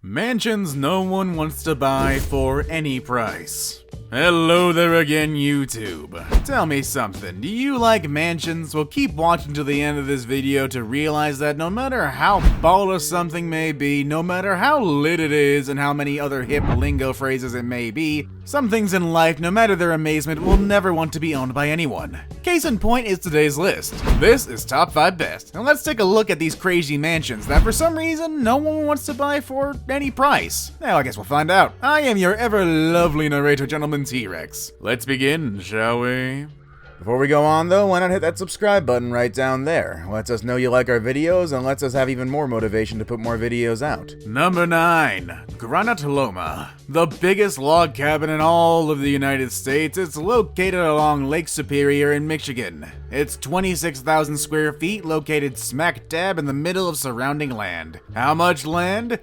Mansions no one wants to buy for any price. Hello there again, YouTube. Tell me something, do you like mansions? Well, keep watching to the end of this video to realize that no matter how baller something may be, no matter how lit it is, and how many other hip lingo phrases it may be, some things in life, no matter their amazement, will never want to be owned by anyone. Case in point is today's list. This is Top 5 Best, and let's take a look at these crazy mansions that for some reason no one wants to buy for any price. Now I guess we'll find out. I am your ever lovely narrator, Gentleman T-Rex. Let's begin, shall we? Before we go on though, why not hit that subscribe button right down there? Lets us know you like our videos and lets us have even more motivation to put more videos out. Number 9. Granite Loma. The biggest log cabin in all of the United States. It's located along Lake Superior in Michigan. It's 26,000 square feet, located smack dab in the middle of surrounding land. How much land?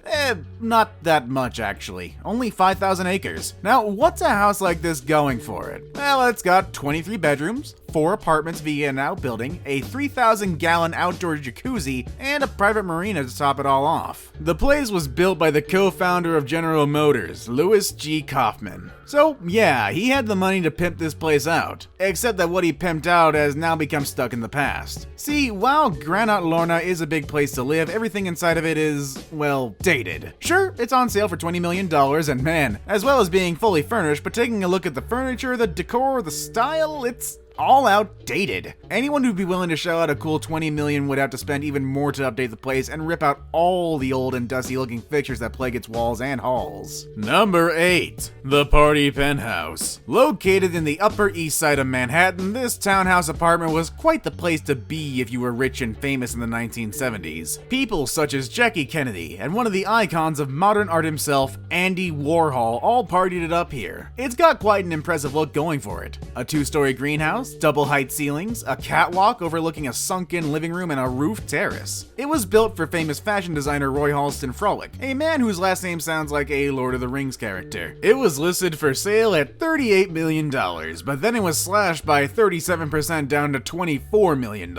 Not that much actually. Only 5,000 acres. Now, what's a house like this going for it? Well, it's got 23 bedrooms, 4 apartments via an outbuilding, a 3,000-gallon outdoor jacuzzi, and a private marina to top it all off. The place was built by the co-founder of General Motors, Louis G. Kaufman. So yeah, he had the money to pimp this place out. Except that what he pimped out has now become stuck in the past. See, while Granite Lorna is a big place to live, everything inside of it is, well, dated. Sure, it's on sale for $20 million, and man, as well as being fully furnished, but taking a look at the furniture, the decor, the style, it's all outdated. Anyone who'd be willing to shell out a cool $20 million would have to spend even more to update the place and rip out all the old and dusty looking fixtures that plague its walls and halls. Number 8. The Party Penthouse. Located in the Upper East Side of Manhattan, this townhouse apartment was quite the place to be if you were rich and famous in the 1970s. People such as Jackie Kennedy and one of the icons of modern art himself, Andy Warhol, all partied it up here. It's got quite an impressive look going for it. A 2-story greenhouse, double height ceilings, a catwalk overlooking a sunken living room, and a roof terrace. It was built for famous fashion designer Roy Halston Frolick, a man whose last name sounds like a Lord of the Rings character. It was listed for sale at $38 million, but then it was slashed by 37% down to $24 million.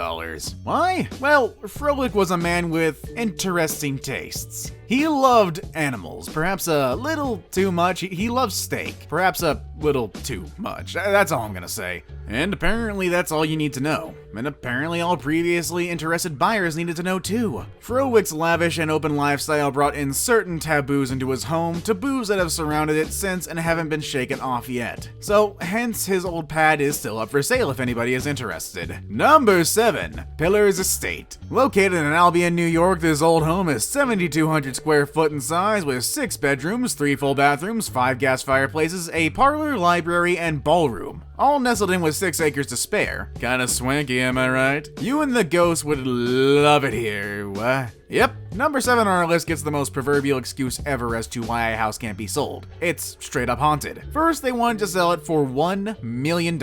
Why? Well, Frolick was a man with interesting tastes. He loved animals, perhaps a little too much. He loved steak, perhaps a little too much. That's all I'm gonna say. And apparently that's all you need to know. And apparently all previously interested buyers needed to know too. Frolick's lavish and open lifestyle brought in certain taboos into his home, taboos that have surrounded it since and haven't been shaken off yet. So hence his old pad is still up for sale if anybody is interested. Number 7. Pillars Estate. Located in Albion, New York, this old home is 7,200 square foot in size with 6 bedrooms, 3 full bathrooms, 5 gas fireplaces, a parlor, library, and ballroom. All nestled in with 6 acres to spare. Kinda swanky, am I right? You and the ghost would love it here, what? Yep, number 7 on our list gets the most proverbial excuse ever as to why a house can't be sold. It's straight up haunted. First, they wanted to sell it for $1 million,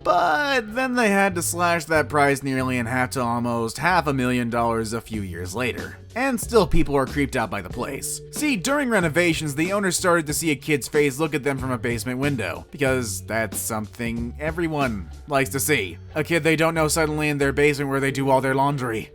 but then they had to slash that price nearly in half to almost $500,000 a few years later. And still people are creeped out by the place. See, during renovations, the owners started to see a kid's face look at them from a basement window, because that's something everyone likes to see. A kid they don't know suddenly in their basement where they do all their laundry.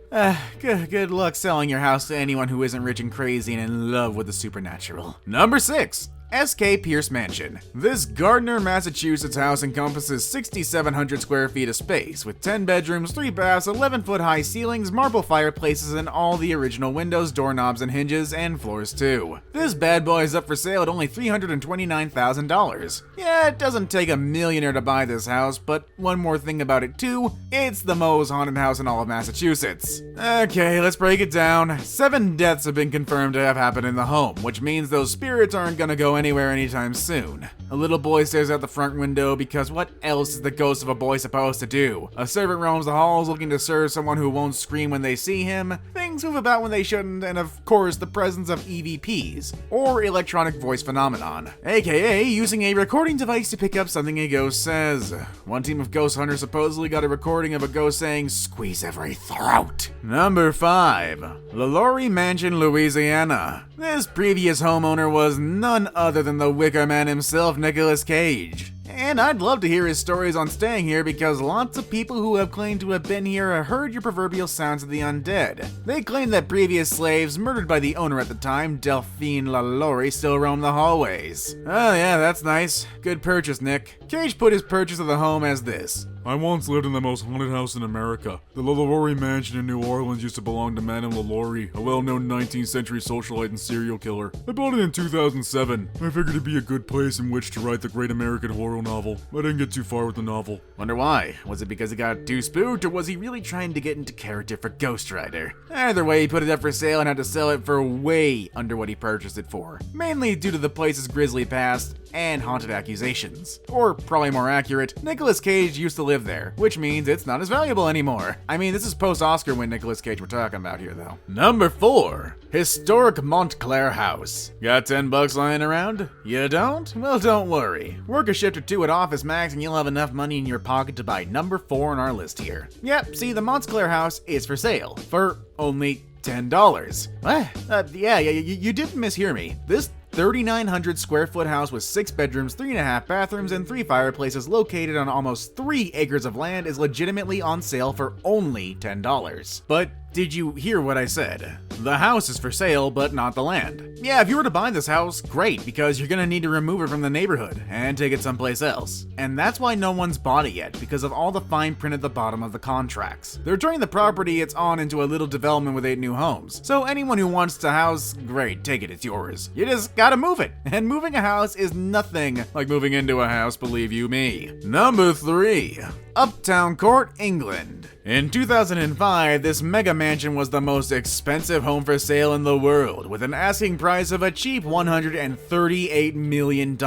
Good luck selling your house to anyone who isn't rich and crazy and in love with the supernatural. Number 6. Eske Pierce Mansion. This Gardner, Massachusetts house encompasses 6,700 square feet of space, with 10 bedrooms, 3 baths, 11-foot high ceilings, marble fireplaces, and all the original windows, doorknobs, and hinges, and floors too. This bad boy is up for sale at only $329,000. Yeah, it doesn't take a millionaire to buy this house, but one more thing about it too, it's the most haunted house in all of Massachusetts. Okay, let's break it down. 7 deaths have been confirmed to have happened in the home, which means those spirits aren't gonna go anywhere anytime soon. A little boy stares out the front window because what else is the ghost of a boy supposed to do? A servant roams the halls looking to serve someone who won't scream when they see him. Things move about when they shouldn't, and of course the presence of EVPs, or electronic voice phenomenon, aka using a recording device to pick up something a ghost says. One team of ghost hunters supposedly got a recording of a ghost saying, "Squeeze every throat." Number 5. LaLaurie Mansion, Louisiana. This previous homeowner was none other than the Wicker Man himself, Nicolas Cage. And I'd love to hear his stories on staying here because lots of people who have claimed to have been here have heard your proverbial sounds of the undead. They claim that previous slaves murdered by the owner at the time, Delphine LaLaurie, still roam the hallways. Oh yeah, that's nice. Good purchase, Nick. Cage put his purchase of the home as this. I once lived in the most haunted house in America. The LaLaurie Mansion in New Orleans used to belong to Madame LaLaurie, a well-known 19th century socialite and serial killer. I bought it in 2007. I figured it'd be a good place in which to write the great American horror novel. I didn't get too far with the novel. Wonder why? Was it because he got too spooked, or was he really trying to get into character for Ghost Rider? Either way, he put it up for sale and had to sell it for way under what he purchased it for. Mainly due to the place's grisly past and haunted accusations. Or, probably more accurate, Nicolas Cage used to live there, which means it's not as valuable anymore. I mean, this is post-Oscar win Nicolas Cage we're talking about here, though. Number 4. Historic Montclair House. Got $10 lying around? You don't? Well, don't worry. Work a shift or two at Office Max and you'll have enough money in your pocket to buy number 4 on our list here. Yep, see, the Montclair House is for sale. For only $10. What? Yeah, you didn't mishear me. This 3,900 square foot house with 6 bedrooms, 3.5 bathrooms, and 3 fireplaces located on almost 3 acres of land is legitimately on sale for only $10. But did you hear what I said? The house is for sale, but not the land. Yeah, if you were to buy this house, great, because you're gonna need to remove it from the neighborhood and take it someplace else. And that's why no one's bought it yet, because of all the fine print at the bottom of the contracts. They're turning the property it's on into a little development with 8 new homes. So anyone who wants the house, great, take it, it's yours. You just gotta move it. And moving a house is nothing like moving into a house, believe you me. Number 3. Uptown Court, England. In 2005, this mega mansion was the most expensive home for sale in the world, with an asking price of a cheap $138 million.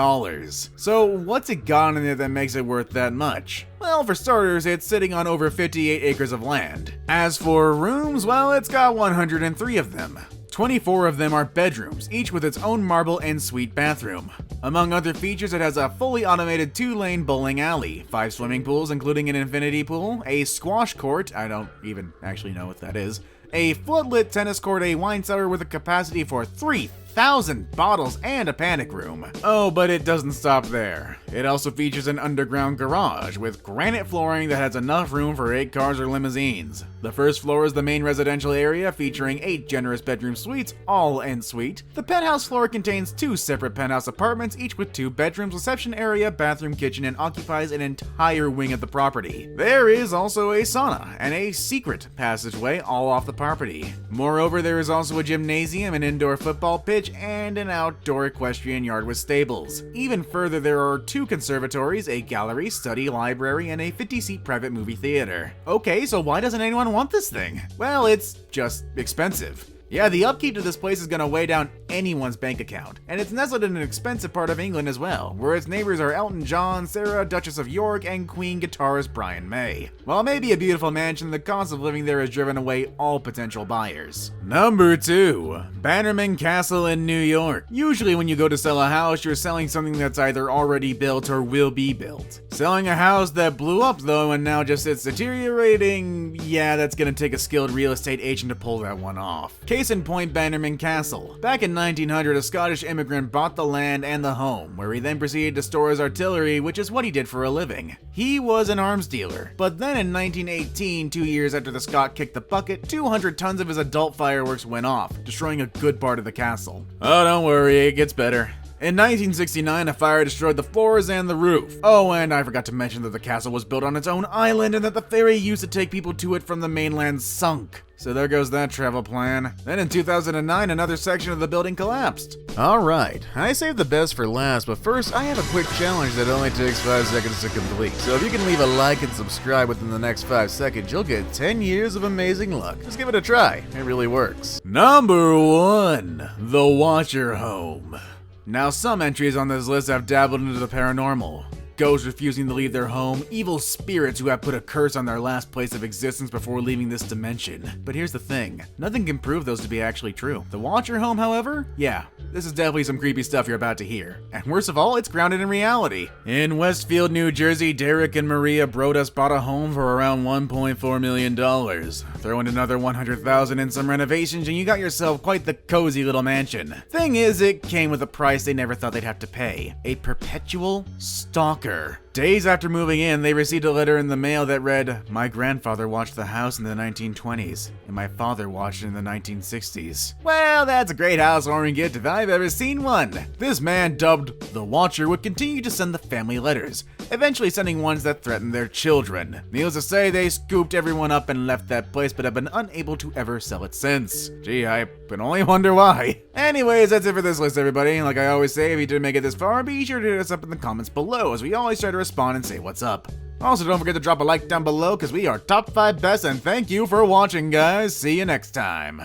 So what's it got in it that makes it worth that much? Well, for starters, it's sitting on over 58 acres of land. As for rooms, well, it's got 103 of them. 24 of them are bedrooms, each with its own marble ensuite bathroom. Among other features, it has a fully automated 2-lane bowling alley, 5 swimming pools including an infinity pool, a squash court, I don't even actually know what that is, a floodlit tennis court, a wine cellar with a capacity for 3,000 bottles, and a panic room. Oh, but it doesn't stop there. It also features an underground garage with granite flooring that has enough room for 8 cars or limousines. The first floor is the main residential area featuring 8 generous bedroom suites, all en suite. The penthouse floor contains 2 separate penthouse apartments, each with 2 bedrooms, reception area, bathroom, kitchen, and occupies an entire wing of the property. There is also a sauna and a secret passageway all off the property. Moreover, there is also a gymnasium, an indoor football pitch, and an outdoor equestrian yard with stables. Even further, there are 2 conservatories, a gallery, study, library, and a 50-seat private movie theater. Okay, so why doesn't anyone want this thing? Well, it's just expensive. Yeah, the upkeep to this place is gonna weigh down anyone's bank account, and it's nestled in an expensive part of England as well, where its neighbors are Elton John, Sarah, Duchess of York, and Queen guitarist Brian May. While it may be a beautiful mansion, the cost of living there has driven away all potential buyers. Number 2. Bannerman Castle in New York. Usually when you go to sell a house, you're selling something that's either already built or will be built. Selling a house that blew up though and now just sits deteriorating, yeah, that's gonna take a skilled real estate agent to pull that one off. Case in point, Bannerman Castle. Back in 1900, a Scottish immigrant bought the land and the home, where he then proceeded to store his artillery, which is what he did for a living. He was an arms dealer. But then in 1918, 2 years after the Scot kicked the bucket, 200 tons of his adult fireworks went off, destroying a good part of the castle. Oh, don't worry, it gets better. In 1969, a fire destroyed the floors and the roof. Oh, and I forgot to mention that the castle was built on its own island and that the ferry used to take people to it from the mainland sunk. So there goes that travel plan. Then in 2009, another section of the building collapsed. Alright, I saved the best for last, but first I have a quick challenge that only takes 5 seconds to complete. So if you can leave a like and subscribe within the next 5 seconds, you'll get 10 years of amazing luck. Just give it a try, it really works. Number 1. The Watcher Home. Now, some entries on this list have dabbled into the paranormal. Ghosts refusing to leave their home, evil spirits who have put a curse on their last place of existence before leaving this dimension. But here's the thing, nothing can prove those to be actually true. The Watcher Home, however, yeah, this is definitely some creepy stuff you're about to hear. And worst of all, it's grounded in reality. In Westfield, New Jersey, Derek and Maria Brodas bought a home for around $1.4 million. Throw in another $100,000 in some renovations and you got yourself quite the cozy little mansion. Thing is, it came with a price they never thought they'd have to pay. A perpetual stalker. shocker. Days after moving in, they received a letter in the mail that read, "My grandfather watched the house in the 1920s, and my father watched it in the 1960s. Well, that's a great housewarming gift if I've ever seen one. This man, dubbed the Watcher, would continue to send the family letters, eventually sending ones that threatened their children. Needless to say, they scooped everyone up and left that place, but have been unable to ever sell it since. Gee, I can only wonder why. Anyways, that's it for this list, everybody. Like I always say, if you didn't make it this far, be sure to hit us up in the comments below, as we always try to respond and say what's up. Also, don't forget to drop a like down below, because we are top 5 best, and thank you for watching, guys. See you next time.